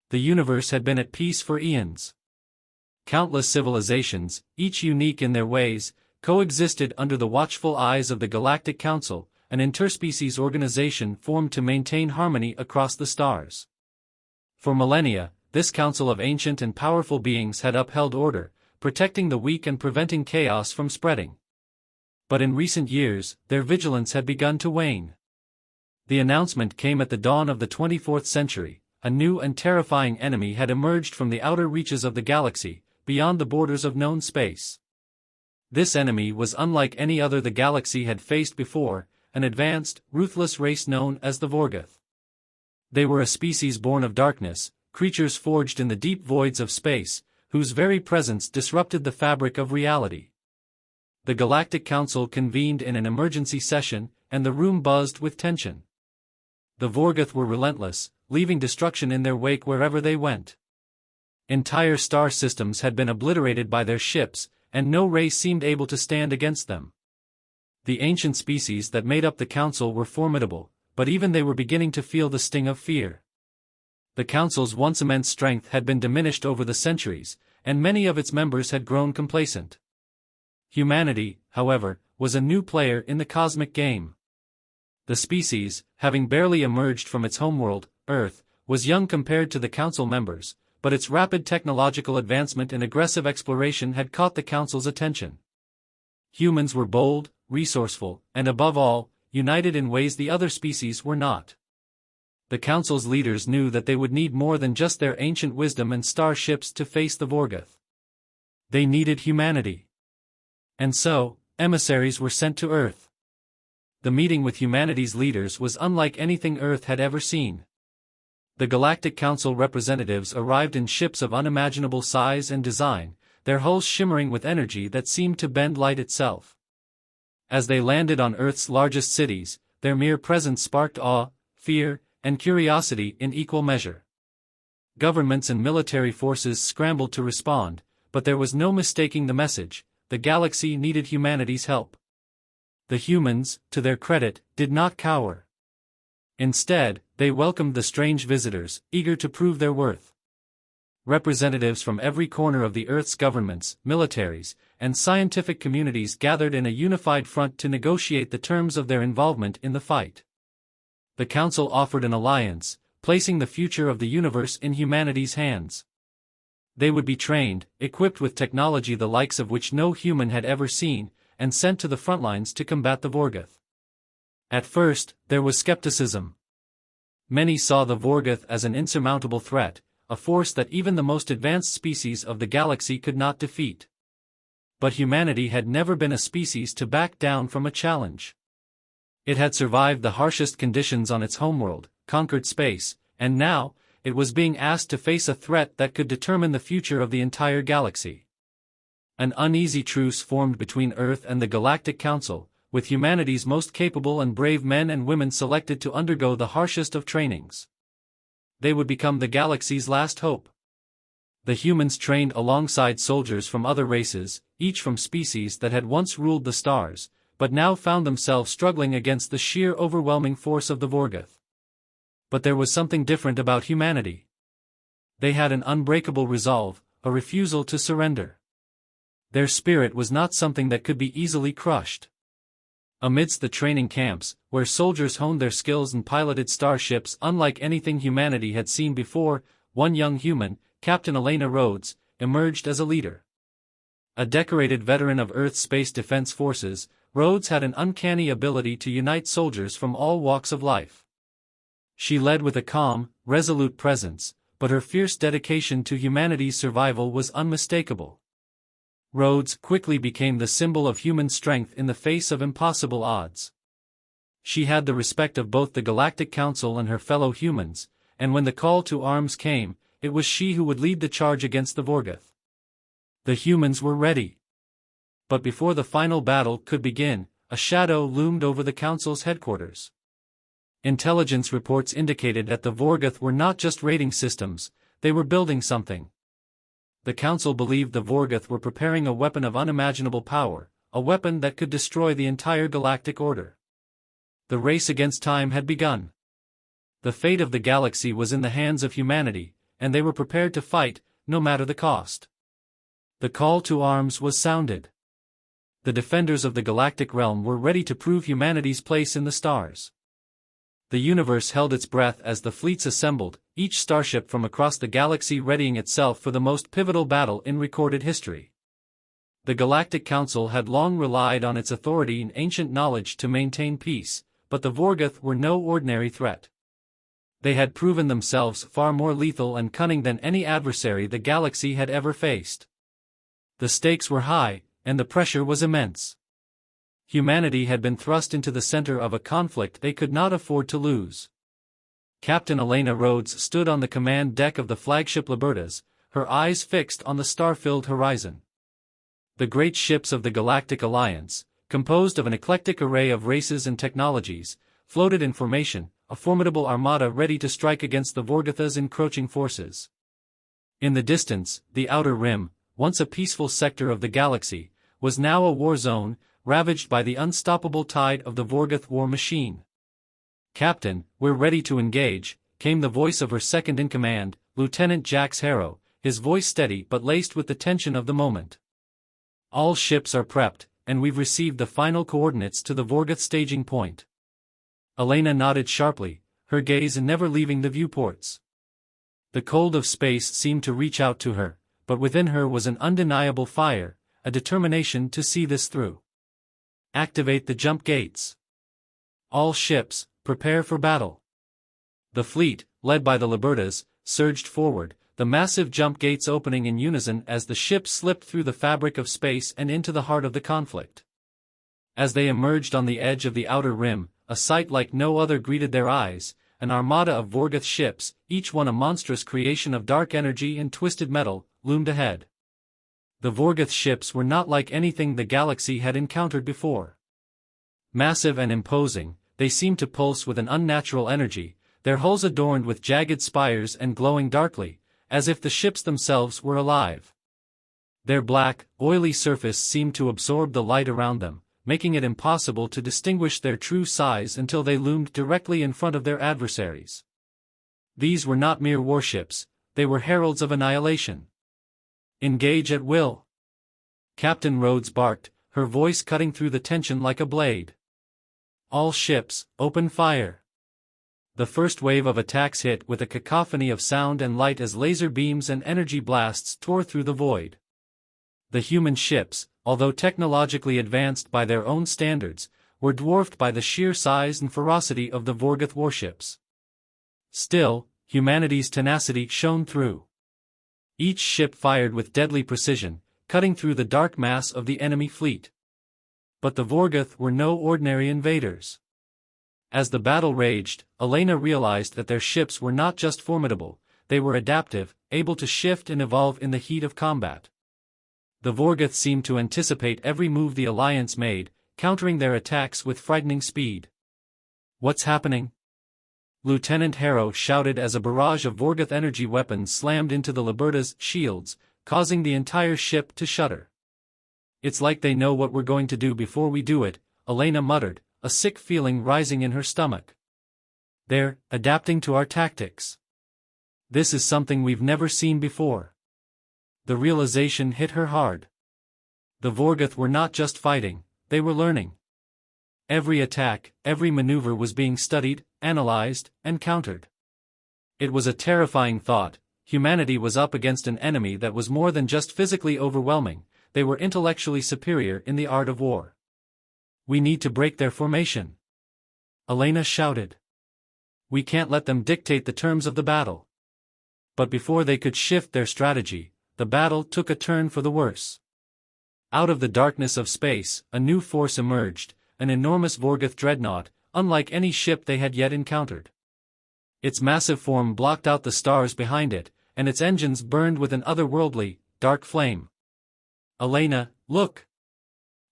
the universe had been at peace for eons. Countless civilizations, each unique in their ways, coexisted under the watchful eyes of the Galactic Council, an interspecies organization formed to maintain harmony across the stars. For millennia, this council of ancient and powerful beings had upheld order, protecting the weak and preventing chaos from spreading. But in recent years, their vigilance had begun to wane. The announcement came at the dawn of the 24th century. A new and terrifying enemy had emerged from the outer reaches of the galaxy, beyond the borders of known space. This enemy was unlike any other the galaxy had faced before, an advanced, ruthless race known as the Vorgoth. They were a species born of darkness, creatures forged in the deep voids of space, whose very presence disrupted the fabric of reality. The Galactic Council convened in an emergency session, and the room buzzed with tension. The Vorgoth were relentless, leaving destruction in their wake wherever they went. Entire star systems had been obliterated by their ships, and no race seemed able to stand against them. The ancient species that made up the council were formidable, but even they were beginning to feel the sting of fear. The council's once immense strength had been diminished over the centuries, and many of its members had grown complacent. Humanity, however, was a new player in the cosmic game. The species, having barely emerged from its homeworld, Earth, was young compared to the council members, but its rapid technological advancement and aggressive exploration had caught the council's attention. Humans were bold, resourceful, and above all, united in ways the other species were not. The council's leaders knew that they would need more than just their ancient wisdom and starships to face the Vorgoth. They needed humanity. And so, emissaries were sent to Earth. The meeting with humanity's leaders was unlike anything Earth had ever seen. The Galactic Council representatives arrived in ships of unimaginable size and design, their hulls shimmering with energy that seemed to bend light itself. As they landed on Earth's largest cities, their mere presence sparked awe, fear, and curiosity in equal measure. Governments and military forces scrambled to respond, but there was no mistaking the message: the galaxy needed humanity's help. The humans, to their credit, did not cower. Instead, they welcomed the strange visitors, eager to prove their worth. Representatives from every corner of the Earth's governments, militaries, and scientific communities gathered in a unified front to negotiate the terms of their involvement in the fight. The Council offered an alliance, placing the future of the universe in humanity's hands. They would be trained, equipped with technology the likes of which no human had ever seen, and sent to the front lines to combat the Vorgoth. At first, there was skepticism. Many saw the Vorgoth as an insurmountable threat, a force that even the most advanced species of the galaxy could not defeat. But humanity had never been a species to back down from a challenge. It had survived the harshest conditions on its homeworld, conquered space, and now, it was being asked to face a threat that could determine the future of the entire galaxy. An uneasy truce formed between Earth and the Galactic Council, with humanity's most capable and brave men and women selected to undergo the harshest of trainings. They would become the galaxy's last hope. The humans trained alongside soldiers from other races, each from species that had once ruled the stars, but now found themselves struggling against the sheer overwhelming force of the Vorgoth. But there was something different about humanity. They had an unbreakable resolve, a refusal to surrender. Their spirit was not something that could be easily crushed. Amidst the training camps, where soldiers honed their skills and piloted starships unlike anything humanity had seen before, one young human, Captain Elena Rhodes, emerged as a leader. A decorated veteran of Earth's space defense forces, Rhodes had an uncanny ability to unite soldiers from all walks of life. She led with a calm, resolute presence, but her fierce dedication to humanity's survival was unmistakable. Rhodes quickly became the symbol of human strength in the face of impossible odds. She had the respect of both the Galactic Council and her fellow humans, and when the call to arms came, it was she who would lead the charge against the Vorgoth. The humans were ready. But before the final battle could begin, a shadow loomed over the Council's headquarters. Intelligence reports indicated that the Vorgoth were not just raiding systems, they were building something. The Council believed the Vorgoth were preparing a weapon of unimaginable power, a weapon that could destroy the entire galactic order. The race against time had begun. The fate of the galaxy was in the hands of humanity, and they were prepared to fight, no matter the cost. The call to arms was sounded. The defenders of the Galactic Realm were ready to prove humanity's place in the stars. The universe held its breath as the fleets assembled, each starship from across the galaxy readying itself for the most pivotal battle in recorded history. The Galactic Council had long relied on its authority and ancient knowledge to maintain peace, but the Vorgoth were no ordinary threat. They had proven themselves far more lethal and cunning than any adversary the galaxy had ever faced. The stakes were high, and the pressure was immense. Humanity had been thrust into the center of a conflict they could not afford to lose. Captain Elena Rhodes stood on the command deck of the flagship Libertas, her eyes fixed on the star-filled horizon. The great ships of the Galactic Alliance, composed of an eclectic array of races and technologies, floated in formation, a formidable armada ready to strike against the Vorgotha's encroaching forces. In the distance, the Outer Rim, once a peaceful sector of the galaxy, was now a war zone, ravaged by the unstoppable tide of the Vorgoth war machine. "Captain, we're ready to engage," came the voice of her second-in-command, Lieutenant Jax Harrow, his voice steady but laced with the tension of the moment. "All ships are prepped, and we've received the final coordinates to the Vorgoth staging point." Elena nodded sharply, her gaze never leaving the viewports. The cold of space seemed to reach out to her, but within her was an undeniable fire, a determination to see this through. "Activate the jump gates. All ships, prepare for battle." The fleet, led by the Libertas, surged forward, the massive jump gates opening in unison as the ships slipped through the fabric of space and into the heart of the conflict. As they emerged on the edge of the Outer Rim, a sight like no other greeted their eyes, an armada of Vorgoth ships, each one a monstrous creation of dark energy and twisted metal, loomed ahead. The Vorgoth ships were not like anything the galaxy had encountered before. Massive and imposing, they seemed to pulse with an unnatural energy, their hulls adorned with jagged spires and glowing darkly, as if the ships themselves were alive. Their black, oily surface seemed to absorb the light around them, making it impossible to distinguish their true size until they loomed directly in front of their adversaries. These were not mere warships, they were heralds of annihilation. "Engage at will." Captain Rhodes barked, her voice cutting through the tension like a blade. "All ships, open fire." The first wave of attacks hit with a cacophony of sound and light as laser beams and energy blasts tore through the void. The human ships, although technologically advanced by their own standards, were dwarfed by the sheer size and ferocity of the Vorgoth warships. Still, humanity's tenacity shone through. Each ship fired with deadly precision, cutting through the dark mass of the enemy fleet. But the Vorgoth were no ordinary invaders. As the battle raged, Elena realized that their ships were not just formidable, they were adaptive, able to shift and evolve in the heat of combat. The Vorgoth seemed to anticipate every move the Alliance made, countering their attacks with frightening speed. "What's happening?" Lieutenant Harrow shouted as a barrage of Vorgoth energy weapons slammed into the Liberta's shields, causing the entire ship to shudder. "It's like they know what we're going to do before we do it," Elena muttered, a sick feeling rising in her stomach. "They're adapting to our tactics. This is something we've never seen before." The realization hit her hard. The Vorgoth were not just fighting, they were learning. Every attack, every maneuver was being studied, analyzed, and countered. It was a terrifying thought. Humanity was up against an enemy that was more than just physically overwhelming, they were intellectually superior in the art of war. "We need to break their formation," Elena shouted. "We can't let them dictate the terms of the battle." But before they could shift their strategy, the battle took a turn for the worse. Out of the darkness of space, a new force emerged, an enormous Vorgoth dreadnought, unlike any ship they had yet encountered. Its massive form blocked out the stars behind it, and its engines burned with an otherworldly, dark flame. "Elena, look!"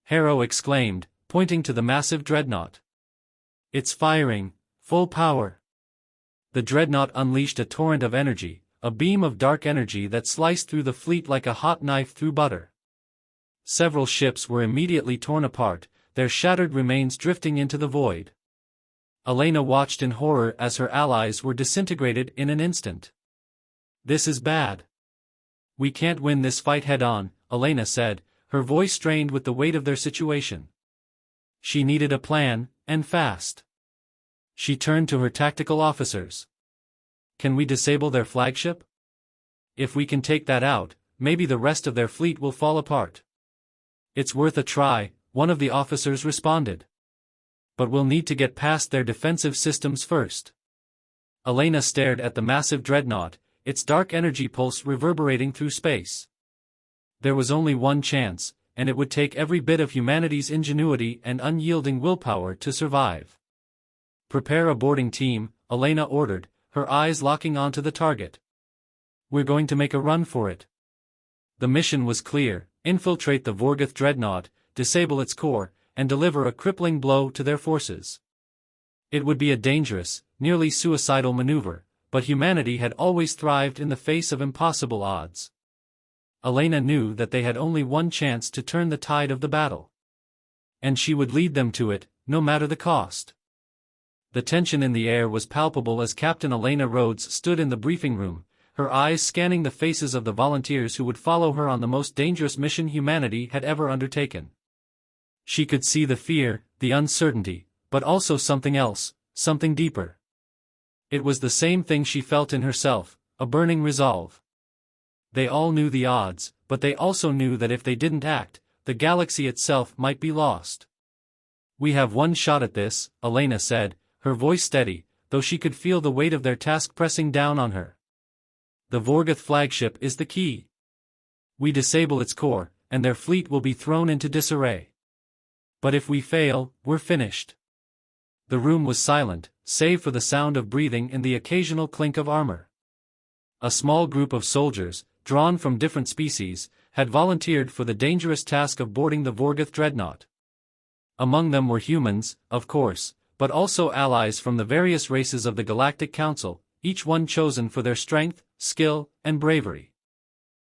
Harrow exclaimed, pointing to the massive dreadnought. "It's firing, full power." The dreadnought unleashed a torrent of energy, a beam of dark energy that sliced through the fleet like a hot knife through butter. Several ships were immediately torn apart, their shattered remains drifting into the void. Elena watched in horror as her allies were disintegrated in an instant. This is bad. We can't win this fight head-on, Elena said, her voice strained with the weight of their situation. She needed a plan, and fast. She turned to her tactical officers. Can we disable their flagship? If we can take that out, maybe the rest of their fleet will fall apart. It's worth a try, one of the officers responded. But we'll need to get past their defensive systems first. Elena stared at the massive dreadnought, its dark energy pulse reverberating through space. There was only one chance, and it would take every bit of humanity's ingenuity and unyielding willpower to survive. Prepare a boarding team, Elena ordered, her eyes locking onto the target. We're going to make a run for it. The mission was clear: infiltrate the Vorgoth dreadnought, disable its core, and deliver a crippling blow to their forces. It would be a dangerous, nearly suicidal maneuver, but humanity had always thrived in the face of impossible odds. Elena knew that they had only one chance to turn the tide of the battle. And she would lead them to it, no matter the cost. The tension in the air was palpable as Captain Elena Rhodes stood in the briefing room, her eyes scanning the faces of the volunteers who would follow her on the most dangerous mission humanity had ever undertaken. She could see the fear, the uncertainty, but also something else, something deeper. It was the same thing she felt in herself, a burning resolve. They all knew the odds, but they also knew that if they didn't act, the galaxy itself might be lost. We have one shot at this, Elena said, her voice steady, though she could feel the weight of their task pressing down on her. The Vorgoth flagship is the key. We disable its core, and their fleet will be thrown into disarray. But if we fail, we're finished. The room was silent, save for the sound of breathing and the occasional clink of armor. A small group of soldiers, drawn from different species, had volunteered for the dangerous task of boarding the Vorgoth dreadnought. Among them were humans, of course, but also allies from the various races of the Galactic Council, each one chosen for their strength, skill, and bravery.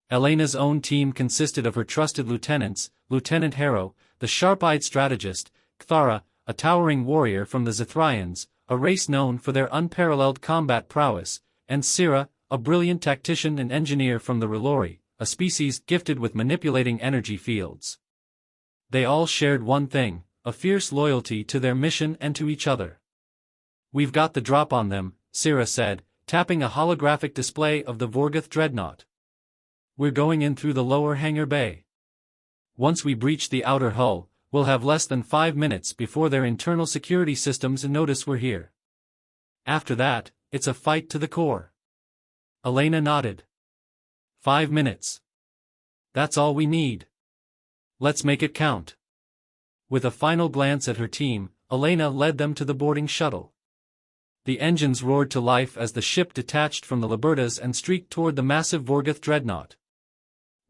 Elena's own team consisted of her trusted lieutenants, Lieutenant Harrow, the sharp-eyed strategist, Kthara, a towering warrior from the Zithrians, a race known for their unparalleled combat prowess, and Sira, a brilliant tactician and engineer from the Relori, a species gifted with manipulating energy fields. They all shared one thing: a fierce loyalty to their mission and to each other. We've got the drop on them, Sira said, tapping a holographic display of the Vorgoth dreadnought. We're going in through the lower hangar bay. Once we breach the outer hull, we'll have less than 5 minutes before their internal security systems notice we're here. After that, it's a fight to the core. Elena nodded. 5 minutes. That's all we need. Let's make it count. With a final glance at her team, Elena led them to the boarding shuttle. The engines roared to life as the ship detached from the Libertas and streaked toward the massive Vorgoth dreadnought.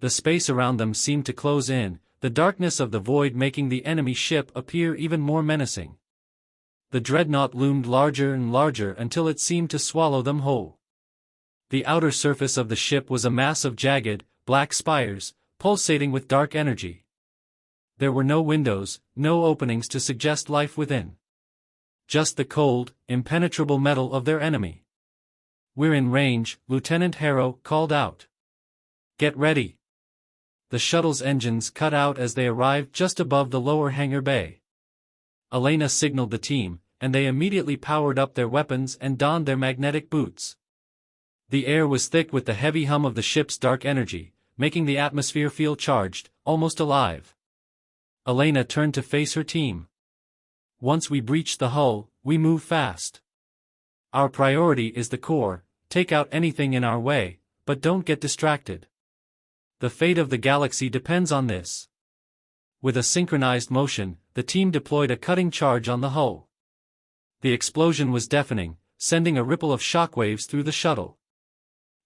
The space around them seemed to close in, the darkness of the void making the enemy ship appear even more menacing. The dreadnought loomed larger and larger until it seemed to swallow them whole. The outer surface of the ship was a mass of jagged, black spires, pulsating with dark energy. There were no windows, no openings to suggest life within. Just the cold, impenetrable metal of their enemy. We're in range, Lieutenant Harrow called out. Get ready. The shuttle's engines cut out as they arrived just above the lower hangar bay. Elena signaled the team, and they immediately powered up their weapons and donned their magnetic boots. The air was thick with the heavy hum of the ship's dark energy, making the atmosphere feel charged, almost alive. Elena turned to face her team. Once we breach the hull, we move fast. Our priority is the core: take out anything in our way, but don't get distracted. The fate of the galaxy depends on this. With a synchronized motion, the team deployed a cutting charge on the hull. The explosion was deafening, sending a ripple of shockwaves through the shuttle.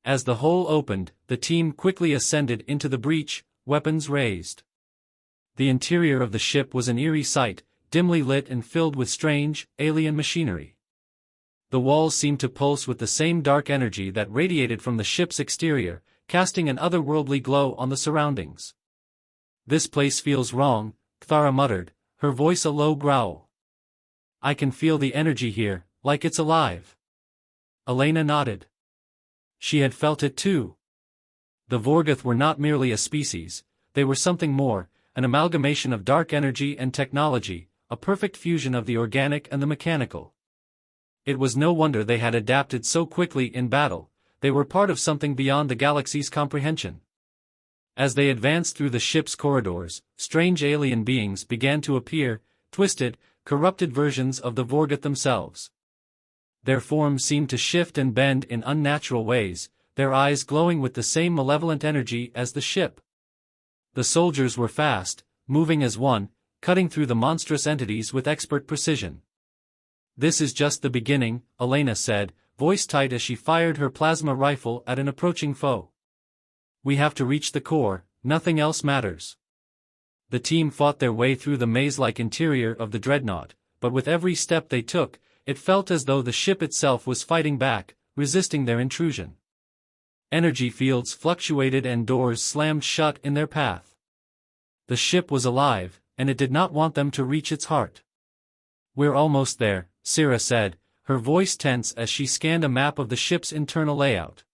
As the hole opened, the team quickly ascended into the breach, weapons raised. The interior of the ship was an eerie sight, dimly lit and filled with strange, alien machinery. The walls seemed to pulse with the same dark energy that radiated from the ship's exterior, casting an otherworldly glow on the surroundings. This place feels wrong, Kthara muttered, her voice a low growl. I can feel the energy here, like it's alive. Elena nodded. She had felt it too. The Vorgoth were not merely a species, they were something more, an amalgamation of dark energy and technology, a perfect fusion of the organic and the mechanical. It was no wonder they had adapted so quickly in battle, they were part of something beyond the galaxy's comprehension. As they advanced through the ship's corridors, strange alien beings began to appear, twisted, corrupted versions of the Vorgoth themselves. Their forms seemed to shift and bend in unnatural ways, their eyes glowing with the same malevolent energy as the ship. The soldiers were fast, moving as one, cutting through the monstrous entities with expert precision. "This is just the beginning," Elena said, voice tight as she fired her plasma rifle at an approaching foe. "We have to reach the core, nothing else matters." The team fought their way through the maze-like interior of the dreadnought, but with every step they took, it felt as though the ship itself was fighting back, resisting their intrusion. Energy fields fluctuated and doors slammed shut in their path. The ship was alive, and it did not want them to reach its heart. "We're almost there," Syrah said, her voice tense as she scanned a map of the ship's internal layout.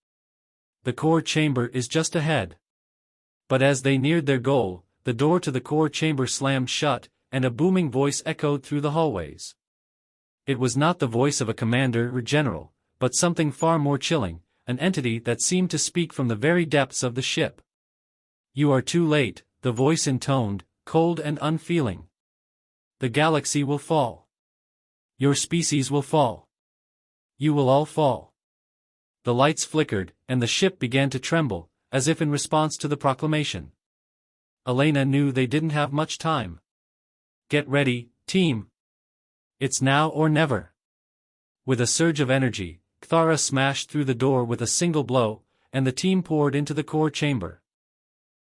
"The core chamber is just ahead." But as they neared their goal, the door to the core chamber slammed shut, and a booming voice echoed through the hallways. It was not the voice of a commander or general, but something far more chilling, an entity that seemed to speak from the very depths of the ship. "You are too late," the voice intoned, cold and unfeeling. "The galaxy will fall. Your species will fall. You will all fall." The lights flickered, and the ship began to tremble, as if in response to the proclamation. Elena knew they didn't have much time. "Get ready, team. It's now or never." With a surge of energy, Kthara smashed through the door with a single blow, and the team poured into the core chamber.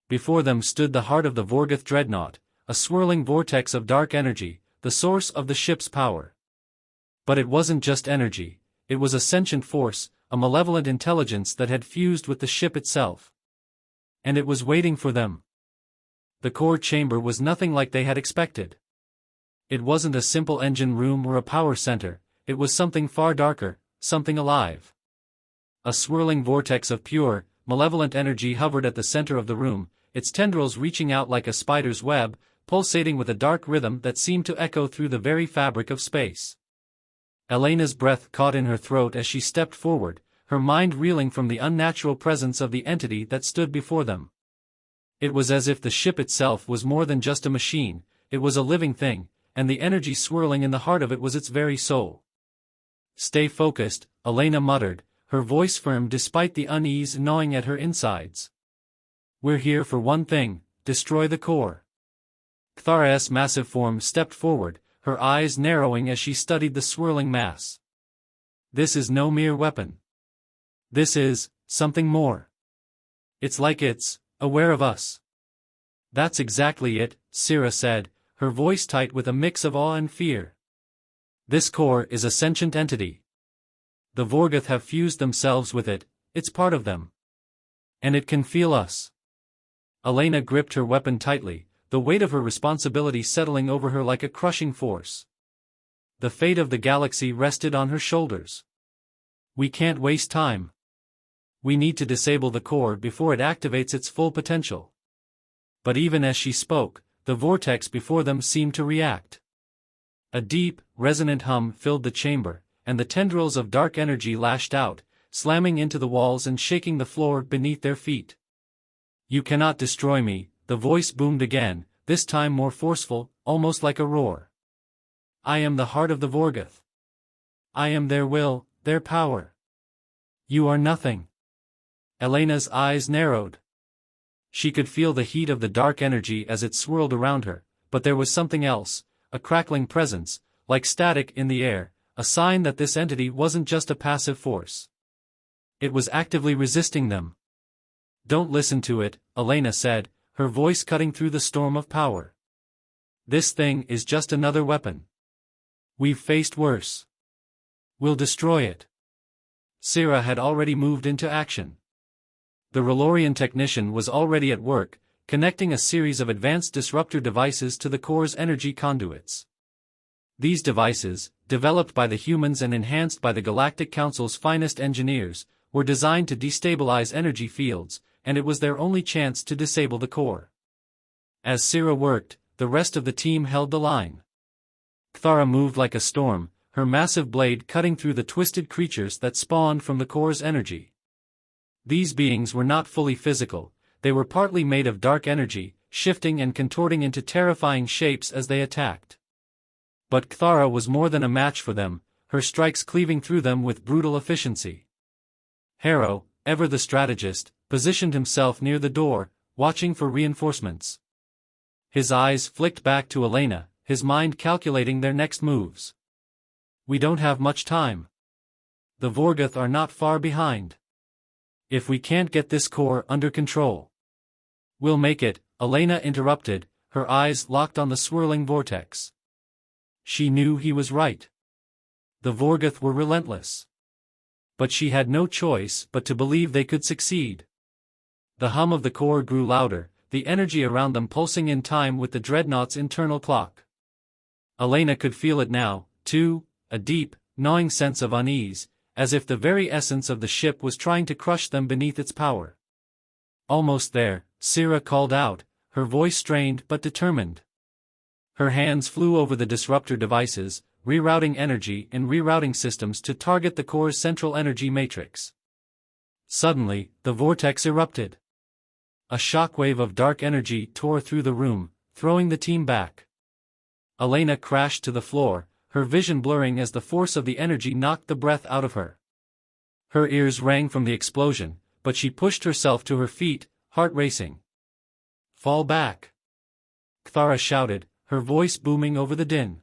Before them stood the heart of the Vorgoth dreadnought, a swirling vortex of dark energy, the source of the ship's power. But it wasn't just energy, it was a sentient force, a malevolent intelligence that had fused with the ship itself. And it was waiting for them. The core chamber was nothing like they had expected. It wasn't a simple engine room or a power center, it was something far darker, something alive. A swirling vortex of pure, malevolent energy hovered at the center of the room, its tendrils reaching out like a spider's web, pulsating with a dark rhythm that seemed to echo through the very fabric of space. Elena's breath caught in her throat as she stepped forward, her mind reeling from the unnatural presence of the entity that stood before them. It was as if the ship itself was more than just a machine, it was a living thing, and the energy swirling in the heart of it was its very soul. "Stay focused," Elena muttered, her voice firm despite the unease gnawing at her insides. "We're here for one thing, destroy the core." Kthara's massive form stepped forward, her eyes narrowing as she studied the swirling mass. "This is no mere weapon. This is something more. It's like it's aware of us." "That's exactly it," Syrah said, her voice tight with a mix of awe and fear. "This core is a sentient entity. The Vorgoth have fused themselves with it, it's part of them. And it can feel us." Elena gripped her weapon tightly, the weight of her responsibility settling over her like a crushing force. The fate of the galaxy rested on her shoulders. "We can't waste time. We need to disable the core before it activates its full potential." But even as she spoke, the vortex before them seemed to react. A deep, resonant hum filled the chamber, and the tendrils of dark energy lashed out, slamming into the walls and shaking the floor beneath their feet. "You cannot destroy me," the voice boomed again, this time more forceful, almost like a roar. "I am the heart of the Vorgoth. I am their will, their power. You are nothing." Elena's eyes narrowed. She could feel the heat of the dark energy as it swirled around her, but there was something else, a crackling presence, like static in the air, a sign that this entity wasn't just a passive force. It was actively resisting them. "Don't listen to it," Elena said, her voice cutting through the storm of power. "This thing is just another weapon. We've faced worse. We'll destroy it." Syrah had already moved into action. The Relorian technician was already at work, connecting a series of advanced disruptor devices to the core's energy conduits. These devices, developed by the humans and enhanced by the Galactic Council's finest engineers, were designed to destabilize energy fields, and it was their only chance to disable the core. As Sira worked, the rest of the team held the line. Kthara moved like a storm, her massive blade cutting through the twisted creatures that spawned from the core's energy. These beings were not fully physical, they were partly made of dark energy, shifting and contorting into terrifying shapes as they attacked. But Kthara was more than a match for them, her strikes cleaving through them with brutal efficiency. Harrow, ever the strategist, positioned himself near the door, watching for reinforcements. His eyes flicked back to Elena, his mind calculating their next moves. We don't have much time. The Vorgoth are not far behind. If we can't get this core under control, we'll make it, Elena interrupted, her eyes locked on the swirling vortex. She knew he was right. The Vorgoth were relentless. But she had no choice but to believe they could succeed. The hum of the core grew louder, the energy around them pulsing in time with the dreadnought's internal clock. Elena could feel it now, too, a deep, gnawing sense of unease, as if the very essence of the ship was trying to crush them beneath its power. Almost there, Sira called out, her voice strained but determined. Her hands flew over the disruptor devices, rerouting energy in rerouting systems to target the core's central energy matrix. Suddenly, the vortex erupted. A shockwave of dark energy tore through the room, throwing the team back. Elena crashed to the floor, her vision blurring as the force of the energy knocked the breath out of her. Her ears rang from the explosion, but she pushed herself to her feet, heart racing. Fall back! Kthara shouted, her voice booming over the din.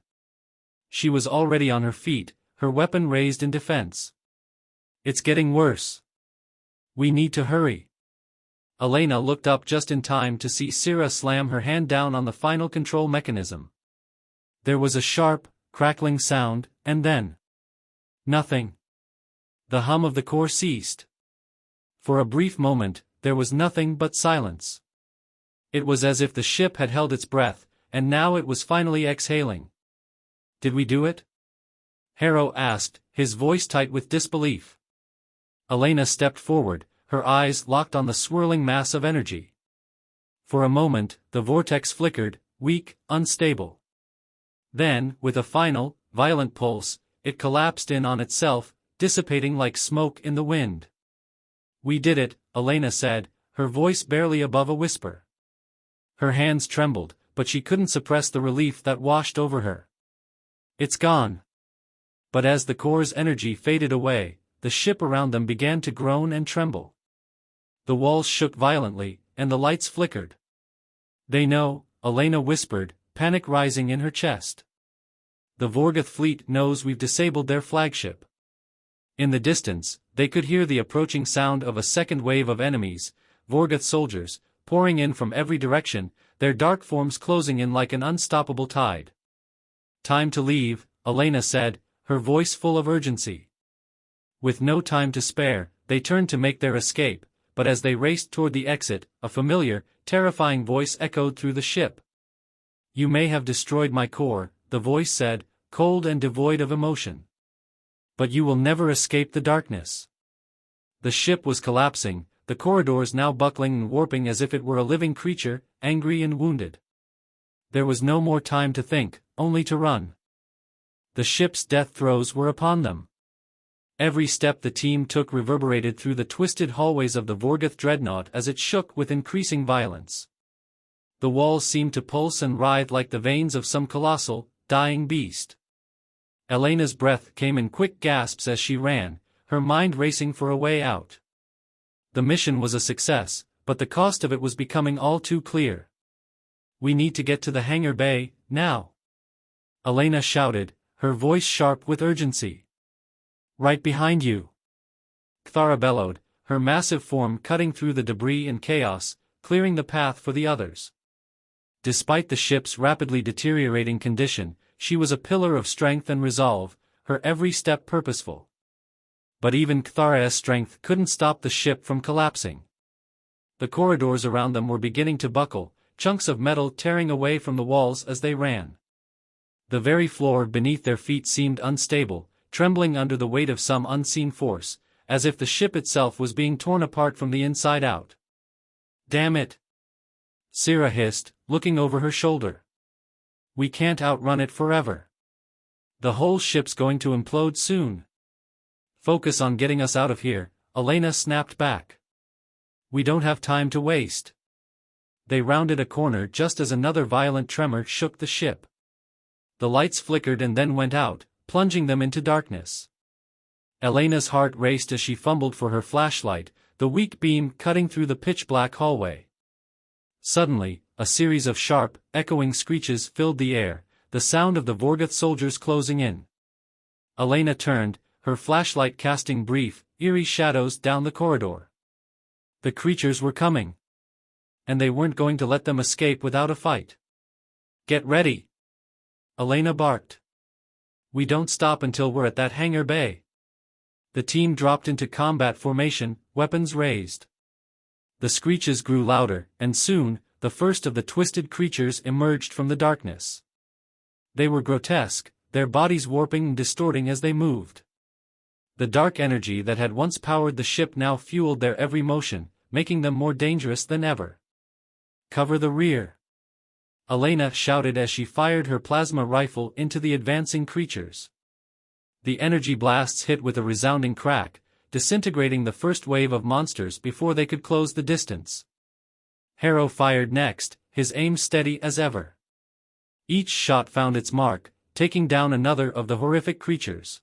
She was already on her feet, her weapon raised in defense. It's getting worse. We need to hurry. Elena looked up just in time to see Sira slam her hand down on the final control mechanism. There was a sharp, crackling sound, and then nothing. The hum of the core ceased. For a brief moment, there was nothing but silence. It was as if the ship had held its breath, and now it was finally exhaling. Did we do it? Harrow asked, his voice tight with disbelief. Elena stepped forward, her eyes locked on the swirling mass of energy. For a moment, the vortex flickered, weak, unstable. Then, with a final, violent pulse, it collapsed in on itself, dissipating like smoke in the wind. We did it, Elena said, her voice barely above a whisper. Her hands trembled, but she couldn't suppress the relief that washed over her. It's gone. But as the core's energy faded away, the ship around them began to groan and tremble. The walls shook violently, and the lights flickered. They know, Elena whispered, panic rising in her chest. The Vorgoth fleet knows we've disabled their flagship. In the distance, they could hear the approaching sound of a second wave of enemies, Vorgoth soldiers, pouring in from every direction, their dark forms closing in like an unstoppable tide. Time to leave, Elena said, her voice full of urgency. With no time to spare, they turned to make their escape, but as they raced toward the exit, a familiar, terrifying voice echoed through the ship. You may have destroyed my core, the voice said, cold and devoid of emotion. But you will never escape the darkness. The ship was collapsing, the corridors now buckling and warping as if it were a living creature, angry and wounded. There was no more time to think, only to run. The ship's death throes were upon them. Every step the team took reverberated through the twisted hallways of the Vorgoth dreadnought as it shook with increasing violence. The walls seemed to pulse and writhe like the veins of some colossal, dying beast. Elena's breath came in quick gasps as she ran, her mind racing for a way out. The mission was a success, but the cost of it was becoming all too clear. We need to get to the hangar bay, now. Elena shouted, her voice sharp with urgency. Right behind you. Kthara bellowed, her massive form cutting through the debris and chaos, clearing the path for the others. Despite the ship's rapidly deteriorating condition, she was a pillar of strength and resolve, her every step purposeful. But even Kthara's strength couldn't stop the ship from collapsing. The corridors around them were beginning to buckle, chunks of metal tearing away from the walls as they ran. The very floor beneath their feet seemed unstable, trembling under the weight of some unseen force, as if the ship itself was being torn apart from the inside out. "Damn it!" Syrah hissed, looking over her shoulder. "We can't outrun it forever. The whole ship's going to implode soon." "Focus on getting us out of here," Elena snapped back. "We don't have time to waste." They rounded a corner just as another violent tremor shook the ship. The lights flickered and then went out, plunging them into darkness. Elena's heart raced as she fumbled for her flashlight, the weak beam cutting through the pitch-black hallway. Suddenly, a series of sharp, echoing screeches filled the air, the sound of the Vorgoth soldiers closing in. Elena turned, her flashlight casting brief, eerie shadows down the corridor. The creatures were coming. And they weren't going to let them escape without a fight. "Get ready!" Elena barked. "We don't stop until we're at that hangar bay." The team dropped into combat formation, weapons raised. The screeches grew louder, and soon, the first of the twisted creatures emerged from the darkness. They were grotesque, their bodies warping and distorting as they moved. The dark energy that had once powered the ship now fueled their every motion, making them more dangerous than ever. "Cover the rear!" Elena shouted as she fired her plasma rifle into the advancing creatures. The energy blasts hit with a resounding crack, disintegrating the first wave of monsters before they could close the distance. Harrow fired next, his aim steady as ever. Each shot found its mark, taking down another of the horrific creatures.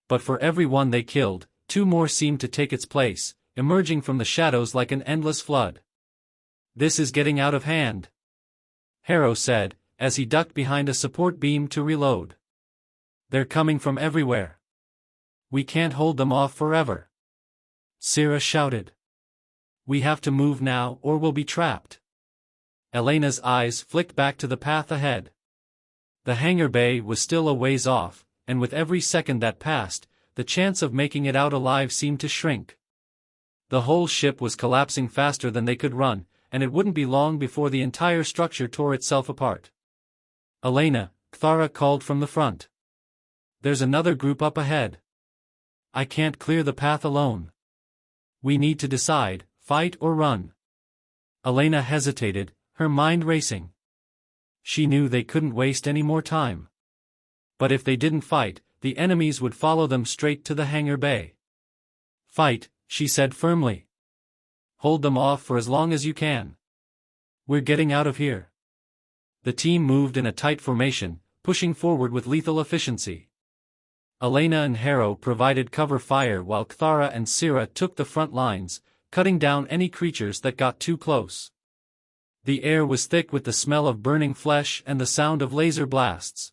But for every one they killed, two more seemed to take its place, emerging from the shadows like an endless flood. "This is getting out of hand," Harrow said, as he ducked behind a support beam to reload. "They're coming from everywhere. We can't hold them off forever." Syrah shouted. "We have to move now or we'll be trapped." Elena's eyes flicked back to the path ahead. The hangar bay was still a ways off, and with every second that passed, the chance of making it out alive seemed to shrink. The whole ship was collapsing faster than they could run, and it wouldn't be long before the entire structure tore itself apart. "Elena," Kthara called from the front. "There's another group up ahead. I can't clear the path alone. We need to decide, fight or run." Elena hesitated, her mind racing. She knew they couldn't waste any more time. But if they didn't fight, the enemies would follow them straight to the hangar bay. "Fight," she said firmly. "Hold them off for as long as you can. We're getting out of here." The team moved in a tight formation, pushing forward with lethal efficiency. Elena and Harrow provided cover fire while Kthara and Syrah took the front lines, cutting down any creatures that got too close. The air was thick with the smell of burning flesh and the sound of laser blasts.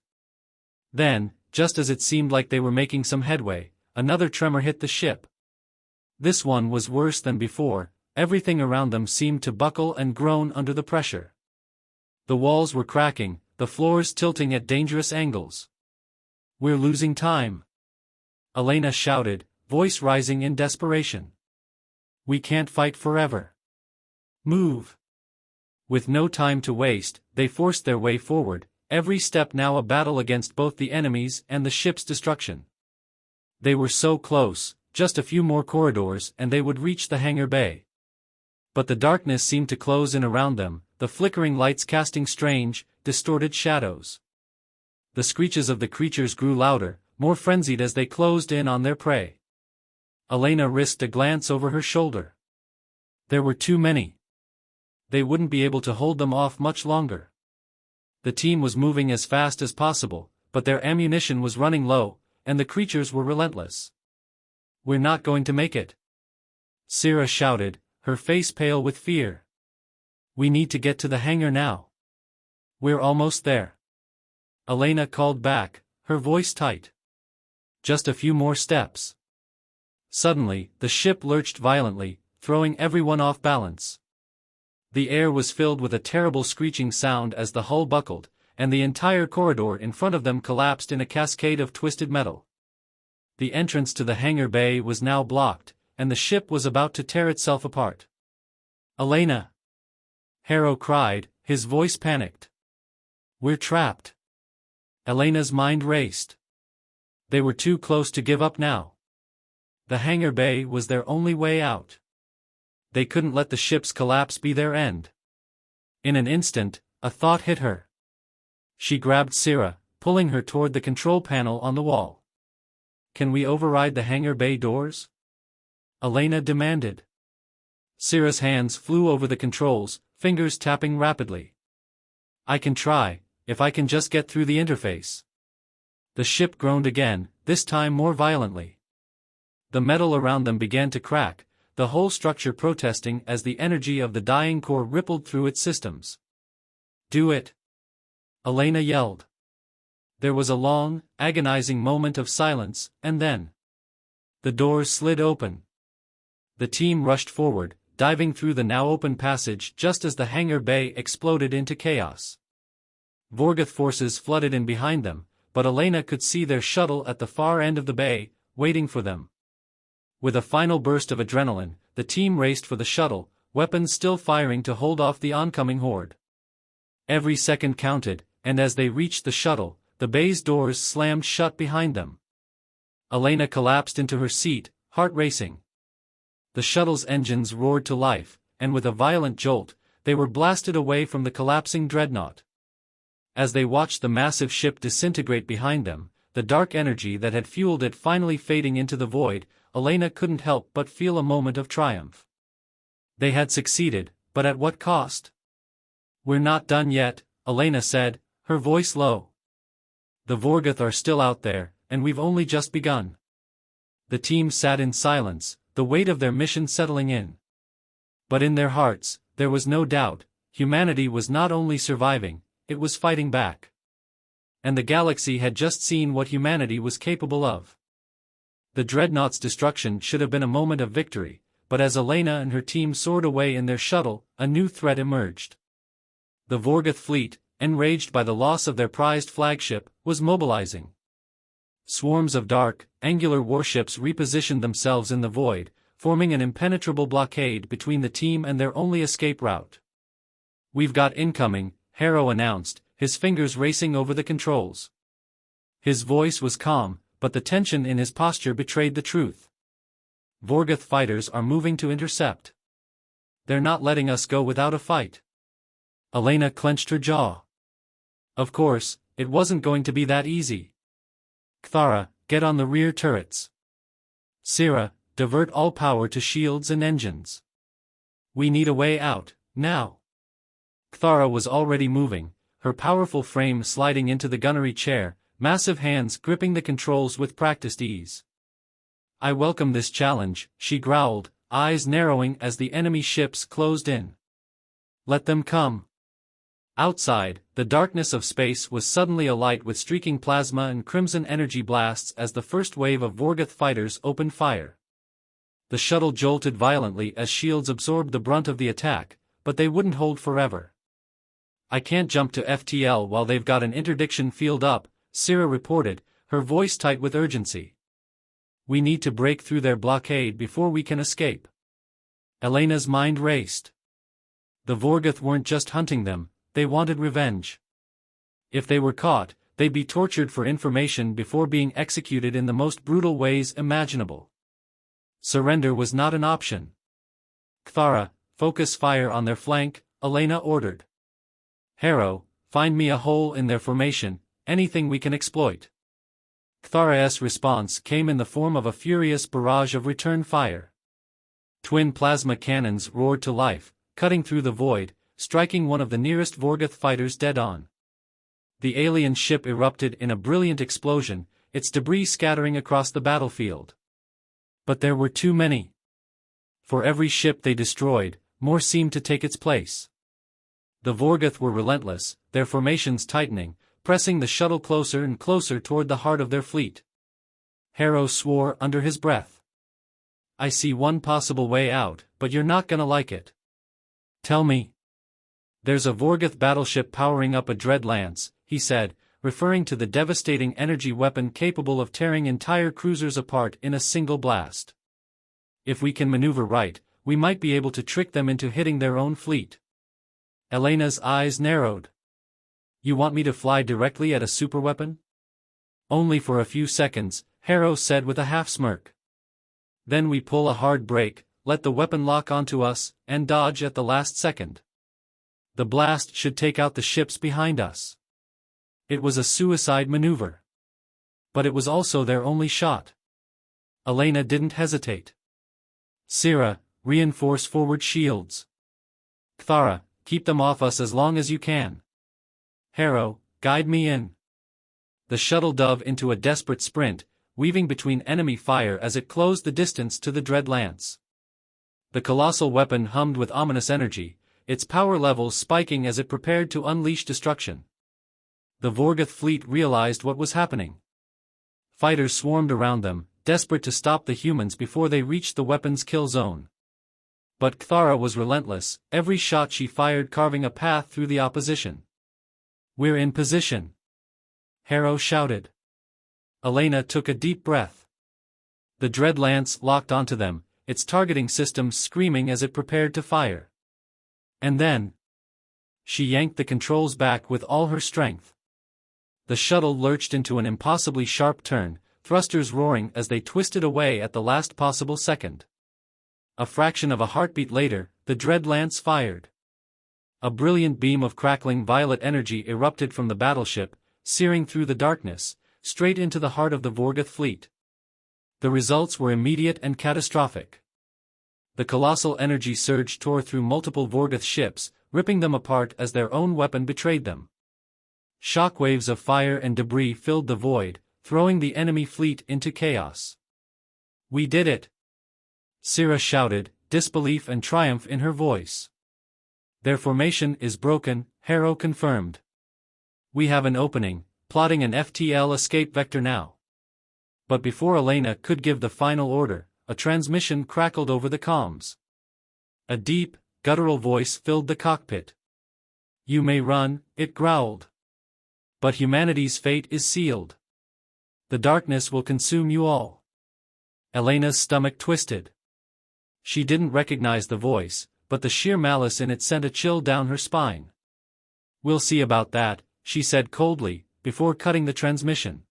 Then, just as it seemed like they were making some headway, another tremor hit the ship. This one was worse than before. Everything around them seemed to buckle and groan under the pressure. The walls were cracking, the floors tilting at dangerous angles. "We're losing time," Elena shouted, voice rising in desperation. "We can't fight forever. Move!" With no time to waste, they forced their way forward, every step now a battle against both the enemies and the ship's destruction. They were so close, just a few more corridors and they would reach the hangar bay. But the darkness seemed to close in around them, the flickering lights casting strange, distorted shadows. The screeches of the creatures grew louder, more frenzied as they closed in on their prey. Elena risked a glance over her shoulder. There were too many. They wouldn't be able to hold them off much longer. The team was moving as fast as possible, but their ammunition was running low, and the creatures were relentless. "We're not going to make it," Syrah shouted, her face pale with fear. "We need to get to the hangar now." "We're almost there," Elena called back, her voice tight. "Just a few more steps." Suddenly, the ship lurched violently, throwing everyone off balance. The air was filled with a terrible screeching sound as the hull buckled, and the entire corridor in front of them collapsed in a cascade of twisted metal. The entrance to the hangar bay was now blocked, and the ship was about to tear itself apart. "Elena!" Harrow cried, his voice panicked. "We're trapped." Elena's mind raced. They were too close to give up now. The hangar bay was their only way out. They couldn't let the ship's collapse be their end. In an instant, a thought hit her. She grabbed Syrah, pulling her toward the control panel on the wall. "Can we override the hangar bay doors?" Elena demanded. Syrah's hands flew over the controls, fingers tapping rapidly. "I can try, if I can just get through the interface." The ship groaned again, this time more violently. The metal around them began to crack, the whole structure protesting as the energy of the dying core rippled through its systems. "Do it!" Elena yelled. There was a long, agonizing moment of silence, and then the doors slid open. The team rushed forward, diving through the now open passage just as the hangar bay exploded into chaos. Vorgoth forces flooded in behind them, but Elena could see their shuttle at the far end of the bay, waiting for them. With a final burst of adrenaline, the team raced for the shuttle, weapons still firing to hold off the oncoming horde. Every second counted, and as they reached the shuttle, the bay's doors slammed shut behind them. Elena collapsed into her seat, heart racing. The shuttle's engines roared to life, and with a violent jolt, they were blasted away from the collapsing dreadnought. As they watched the massive ship disintegrate behind them, the dark energy that had fueled it finally fading into the void, Elena couldn't help but feel a moment of triumph. They had succeeded, but at what cost? "We're not done yet," Elena said, her voice low. "The Vorgoth are still out there, and we've only just begun." The team sat in silence, the weight of their mission settling in. But in their hearts, there was no doubt, humanity was not only surviving, it was fighting back. And the galaxy had just seen what humanity was capable of. The dreadnought's destruction should have been a moment of victory, but as Elena and her team soared away in their shuttle, a new threat emerged. The Vorgoth fleet, enraged by the loss of their prized flagship, was mobilizing. Swarms of dark, angular warships repositioned themselves in the void, forming an impenetrable blockade between the team and their only escape route. "We've got incoming," Harrow announced, his fingers racing over the controls. His voice was calm, but the tension in his posture betrayed the truth. "Vorgoth fighters are moving to intercept. They're not letting us go without a fight." Elena clenched her jaw. Of course, it wasn't going to be that easy. "Kthara, get on the rear turrets. Syrah, divert all power to shields and engines. We need a way out, now." Kthara was already moving, her powerful frame sliding into the gunnery chair, massive hands gripping the controls with practiced ease. "I welcome this challenge," she growled, eyes narrowing as the enemy ships closed in. "Let them come." Outside, the darkness of space was suddenly alight with streaking plasma and crimson energy blasts as the first wave of Vorgoth fighters opened fire. The shuttle jolted violently as shields absorbed the brunt of the attack, but they wouldn't hold forever. "I can't jump to FTL while they've got an interdiction field up," Syrah reported, her voice tight with urgency. "We need to break through their blockade before we can escape." Elena's mind raced. The Vorgoth weren't just hunting them, they wanted revenge. If they were caught, they'd be tortured for information before being executed in the most brutal ways imaginable. Surrender was not an option. "Kthara, focus fire on their flank," Elena ordered. "Harrow, find me a hole in their formation, anything we can exploit." Kthara's response came in the form of a furious barrage of return fire. Twin plasma cannons roared to life, cutting through the void, striking one of the nearest Vorgoth fighters dead on. The alien ship erupted in a brilliant explosion, its debris scattering across the battlefield. But there were too many. For every ship they destroyed, more seemed to take its place. The Vorgoth were relentless, their formations tightening, pressing the shuttle closer and closer toward the heart of their fleet. Harrow swore under his breath. "I see one possible way out, but you're not gonna like it." "Tell me." "There's a Vorgoth battleship powering up a dread lance," he said, referring to the devastating energy weapon capable of tearing entire cruisers apart in a single blast. "If we can maneuver right, we might be able to trick them into hitting their own fleet." Elena's eyes narrowed. "You want me to fly directly at a superweapon?" "Only for a few seconds," Harrow said with a half-smirk. Then we pull a hard brake, let the weapon lock onto us, and dodge at the last second. The blast should take out the ships behind us. It was a suicide maneuver. But it was also their only shot. Elena didn't hesitate. Sira, reinforce forward shields. Kthara, keep them off us as long as you can. Harrow, guide me in. The shuttle dove into a desperate sprint, weaving between enemy fire as it closed the distance to the dread lance. The colossal weapon hummed with ominous energy, its power levels spiking as it prepared to unleash destruction. The Vorgoth fleet realized what was happening. Fighters swarmed around them, desperate to stop the humans before they reached the weapon's kill zone. But Kthara was relentless, every shot she fired carving a path through the opposition. "We're in position," Harrow shouted. Elena took a deep breath. The dread lance locked onto them, its targeting system screaming as it prepared to fire. And then, she yanked the controls back with all her strength. The shuttle lurched into an impossibly sharp turn, thrusters roaring as they twisted away at the last possible second. A fraction of a heartbeat later, the dread lance fired. A brilliant beam of crackling violet energy erupted from the battleship, searing through the darkness, straight into the heart of the Vorgoth fleet. The results were immediate and catastrophic. The colossal energy surge tore through multiple Vorgoth ships, ripping them apart as their own weapon betrayed them. Shockwaves of fire and debris filled the void, throwing the enemy fleet into chaos. "We did it!" Sira shouted, disbelief and triumph in her voice. "Their formation is broken," Harrow confirmed. "We have an opening, plotting an FTL escape vector now." But before Elena could give the final order, a transmission crackled over the comms. A deep, guttural voice filled the cockpit. "You may run," it growled. "But humanity's fate is sealed. The darkness will consume you all." Elena's stomach twisted. She didn't recognize the voice, but the sheer malice in it sent a chill down her spine. "We'll see about that," she said coldly, before cutting the transmission.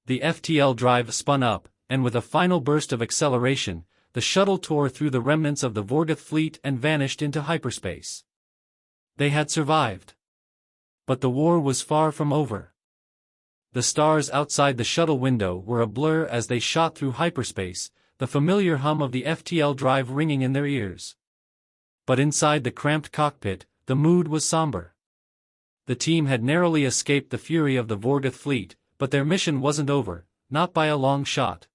The FTL drive spun up, and with a final burst of acceleration, the shuttle tore through the remnants of the Vorgoth fleet and vanished into hyperspace. They had survived. But the war was far from over. The stars outside the shuttle window were a blur as they shot through hyperspace, the familiar hum of the FTL drive ringing in their ears. But inside the cramped cockpit, the mood was somber. The team had narrowly escaped the fury of the Vorgoth fleet, but their mission wasn't over, not by a long shot.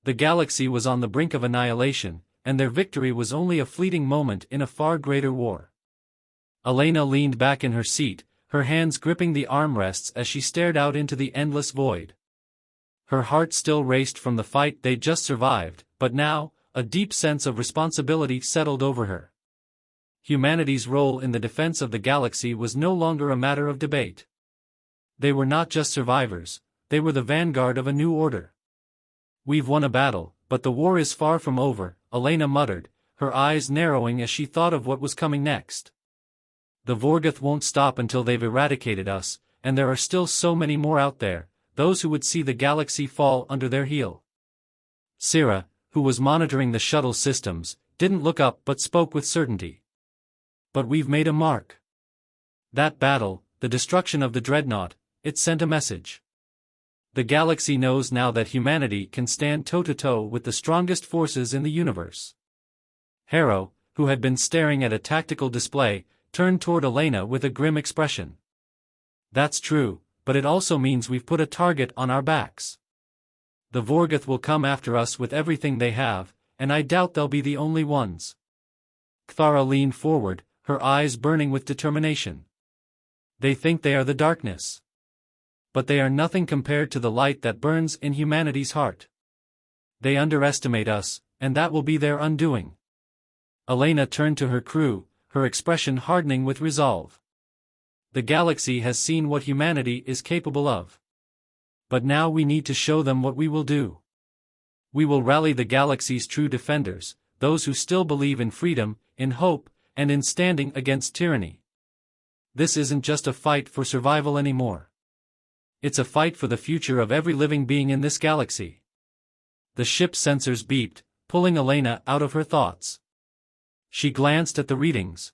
The galaxy was on the brink of annihilation, and their victory was only a fleeting moment in a far greater war. Elena leaned back in her seat, her hands gripping the armrests as she stared out into the endless void. Her heart still raced from the fight they'd just survived, but now, a deep sense of responsibility settled over her. Humanity's role in the defense of the galaxy was no longer a matter of debate. They were not just survivors, they were the vanguard of a new order. "We've won a battle, but the war is far from over," Elena muttered, her eyes narrowing as she thought of what was coming next. "The Vorgoth won't stop until they've eradicated us, and there are still so many more out there, those who would see the galaxy fall under their heel." Sira, who was monitoring the shuttle systems, didn't look up but spoke with certainty. "But we've made a mark. That battle, the destruction of the dreadnought, it sent a message. The galaxy knows now that humanity can stand toe-to-toe with the strongest forces in the universe." Harrow, who had been staring at a tactical display, turned toward Elena with a grim expression. "That's true, but it also means we've put a target on our backs. The Vorgoth will come after us with everything they have, and I doubt they'll be the only ones." Kthara leaned forward, her eyes burning with determination. "They think they are the darkness. But they are nothing compared to the light that burns in humanity's heart. They underestimate us, and that will be their undoing." Elena turned to her crew, her expression hardening with resolve. "The galaxy has seen what humanity is capable of. But now we need to show them what we will do. We will rally the galaxy's true defenders, those who still believe in freedom, in hope, and in standing against tyranny. This isn't just a fight for survival anymore. It's a fight for the future of every living being in this galaxy." The ship's sensors beeped, pulling Elena out of her thoughts. She glanced at the readings.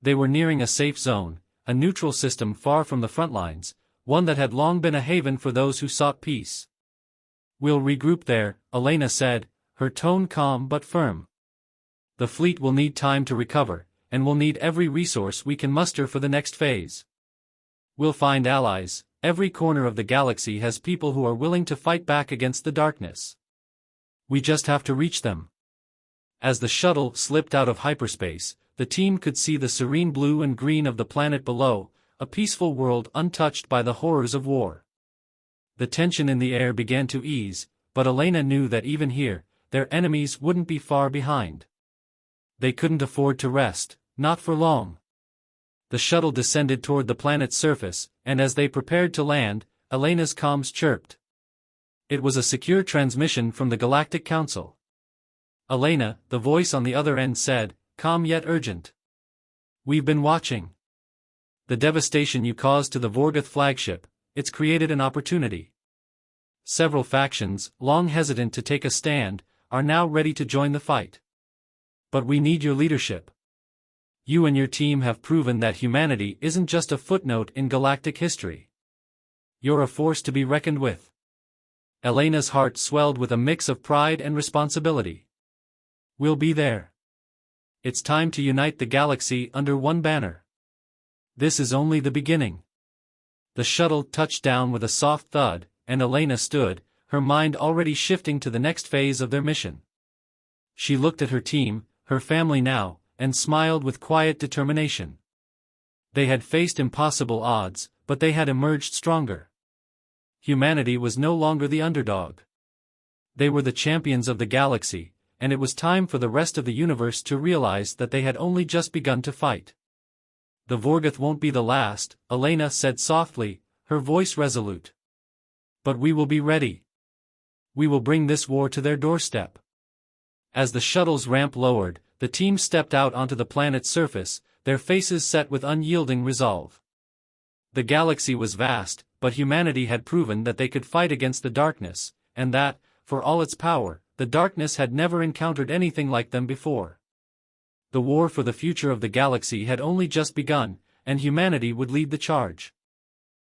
They were nearing a safe zone, a neutral system far from the front lines, one that had long been a haven for those who sought peace. "We'll regroup there," Elena said, her tone calm but firm. "The fleet will need time to recover, and we'll need every resource we can muster for the next phase. We'll find allies. Every corner of the galaxy has people who are willing to fight back against the darkness. We just have to reach them." As the shuttle slipped out of hyperspace, the team could see the serene blue and green of the planet below, a peaceful world untouched by the horrors of war. The tension in the air began to ease, but Elena knew that even here, their enemies wouldn't be far behind. They couldn't afford to rest, not for long. The shuttle descended toward the planet's surface, and as they prepared to land, Elena's comms chirped. It was a secure transmission from the Galactic Council. "Elena," the voice on the other end said, calm yet urgent. "We've been watching. The devastation you caused to the Vorgoth flagship, it's created an opportunity. Several factions, long hesitant to take a stand, are now ready to join the fight. But we need your leadership. You and your team have proven that humanity isn't just a footnote in galactic history. You're a force to be reckoned with." Elena's heart swelled with a mix of pride and responsibility. "We'll be there. It's time to unite the galaxy under one banner. This is only the beginning." The shuttle touched down with a soft thud, and Elena stood, her mind already shifting to the next phase of their mission. She looked at her team, her family now, and smiled with quiet determination. They had faced impossible odds, but they had emerged stronger. Humanity was no longer the underdog. They were the champions of the galaxy, and it was time for the rest of the universe to realize that they had only just begun to fight. "The Vorgoth won't be the last," Elena said softly, her voice resolute. "But we will be ready. We will bring this war to their doorstep." As the shuttle's ramp lowered, the team stepped out onto the planet's surface, their faces set with unyielding resolve. The galaxy was vast, but humanity had proven that they could fight against the darkness, and that, for all its power, the darkness had never encountered anything like them before. The war for the future of the galaxy had only just begun, and humanity would lead the charge.